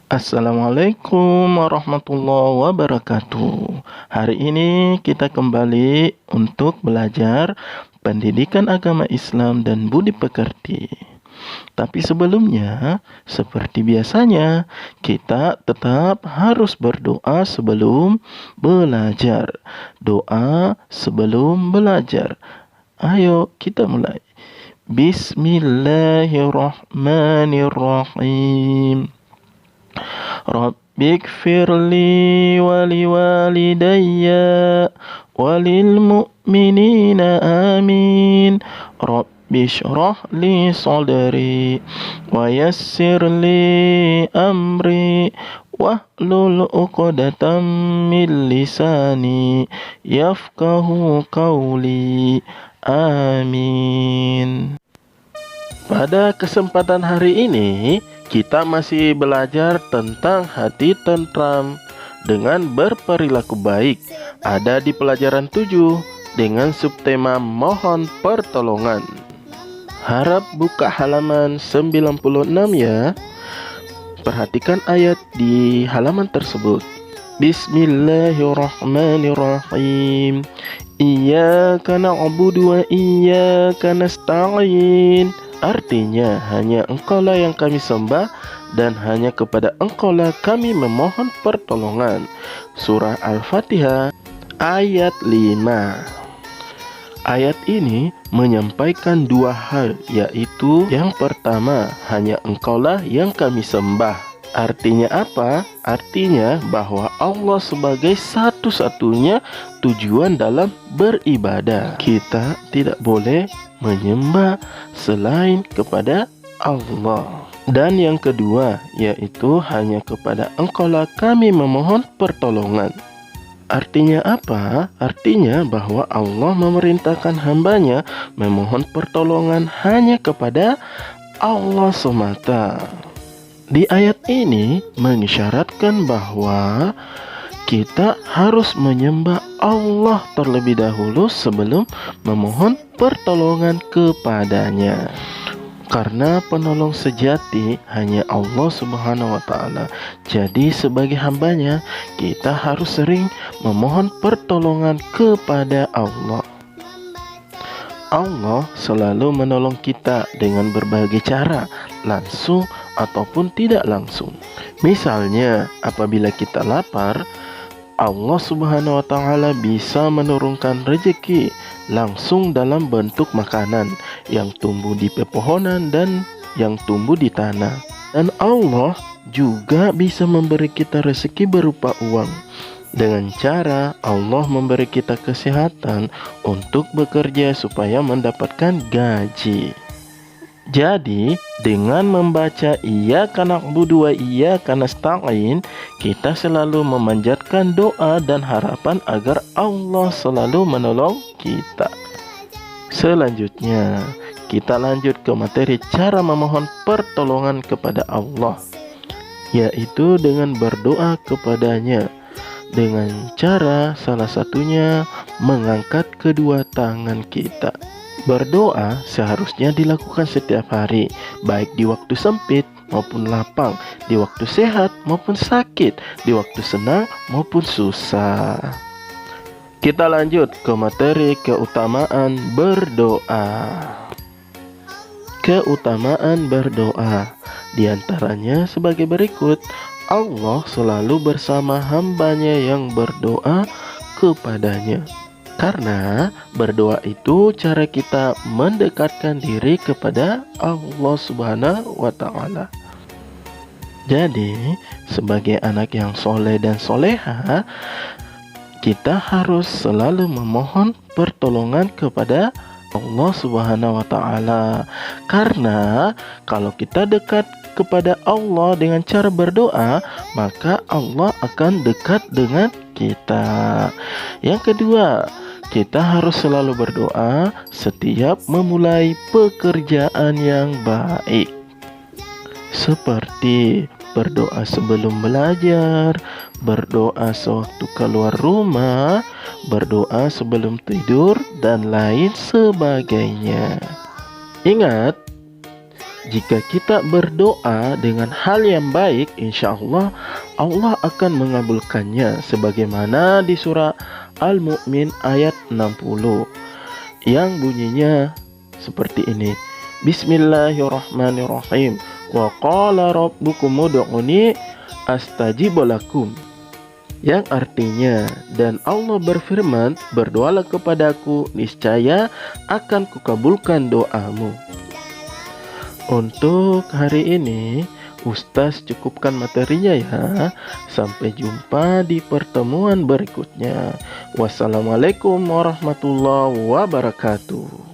Assalamualaikum warahmatullahi wabarakatuh. Hari ini kita kembali untuk belajar pendidikan agama Islam dan budi pekerti. Tapi sebelumnya, seperti biasanya, kita tetap harus berdoa sebelum belajar. Doa sebelum belajar. Ayo kita mulai. Bismillahirrahmanirrahim. Rabbighfirli waliwalidayya walil mu'minina amin. Rabbi shrah li sadri wa yassir li amri wahlul 'uqdatam min lisani yafqahu qawli. Amin. Pada kesempatan hari ini, kita masih belajar tentang hati tentram dengan berperilaku baik. Ada di pelajaran 7 dengan subtema mohon pertolongan. Harap buka halaman 96 ya. Perhatikan ayat di halaman tersebut. Bismillahirrahmanirrahim. Iyyaka na'budu wa iyyaka nasta'in. Artinya, hanya Engkaulah yang kami sembah dan hanya kepada Engkaulah kami memohon pertolongan. Surah Al-Fatihah ayat 5. Ayat ini menyampaikan dua hal, yaitu yang pertama, hanya Engkaulah yang kami sembah. Artinya apa? Artinya bahwa Allah sebagai satu-satunya tujuan dalam beribadah. Kita tidak boleh menyembah selain kepada Allah. Dan yang kedua, yaitu hanya kepada Engkaulah kami memohon pertolongan. Artinya apa? Artinya bahwa Allah memerintahkan hambanya memohon pertolongan hanya kepada Allah semata. Di ayat ini mengisyaratkan bahwa kita harus menyembah Allah terlebih dahulu sebelum memohon pertolongan kepadanya. Karena penolong sejati hanya Allah Subhanahu wa Ta'ala. Jadi sebagai hambanya, kita harus sering memohon pertolongan kepada Allah. Allah selalu menolong kita dengan berbagai cara, langsung ataupun tidak langsung. Misalnya, apabila kita lapar, Allah Subhanahu wa Ta'ala bisa menurunkan rezeki langsung dalam bentuk makanan yang tumbuh di pepohonan dan yang tumbuh di tanah. Dan Allah juga bisa memberi kita rezeki berupa uang. Dengan cara Allah memberi kita kesehatan untuk bekerja supaya mendapatkan gaji. Jadi, dengan membaca Iyyaka na'budu wa iyyaka nasta'in, kita selalu memanjatkan doa dan harapan agar Allah selalu menolong kita. Selanjutnya, kita lanjut ke materi cara memohon pertolongan kepada Allah, yaitu dengan berdoa kepadanya. Dengan cara salah satunya mengangkat kedua tangan kita. Berdoa seharusnya dilakukan setiap hari, baik di waktu sempit maupun lapang, di waktu sehat maupun sakit, di waktu senang maupun susah. Kita lanjut ke materi keutamaan berdoa. Keutamaan berdoa di antaranya sebagai berikut. Allah selalu bersama hambanya yang berdoa kepadanya. Karena berdoa itu cara kita mendekatkan diri kepada Allah Subhanahu wa Ta'ala. Jadi, sebagai anak yang soleh dan soleha, kita harus selalu memohon pertolongan kepada Allah Subhanahu wa Ta'ala. Karena kalau kita dekat kepada Allah dengan cara berdoa, maka Allah akan dekat dengan kita. Yang kedua, kita harus selalu berdoa setiap memulai pekerjaan yang baik, seperti berdoa sebelum belajar, berdoa sewaktu keluar rumah, berdoa sebelum tidur, dan lain sebagainya. Ingat, Jika kita berdoa dengan hal yang baik, insya Allah Allah akan mengabulkannya sebagaimana di surah Al-Mu'min ayat 60 yang bunyinya seperti ini. Bismillahirrahmanirrahim. Wa qala rabbukum ud'uni astajib lakum. Yang artinya, dan Allah berfirman, berdoalah kepadaku, niscaya akan kukabulkan doamu. Untuk hari ini, Ustaz cukupkan materinya ya. Sampai jumpa di pertemuan berikutnya. Wassalamualaikum warahmatullahi wabarakatuh.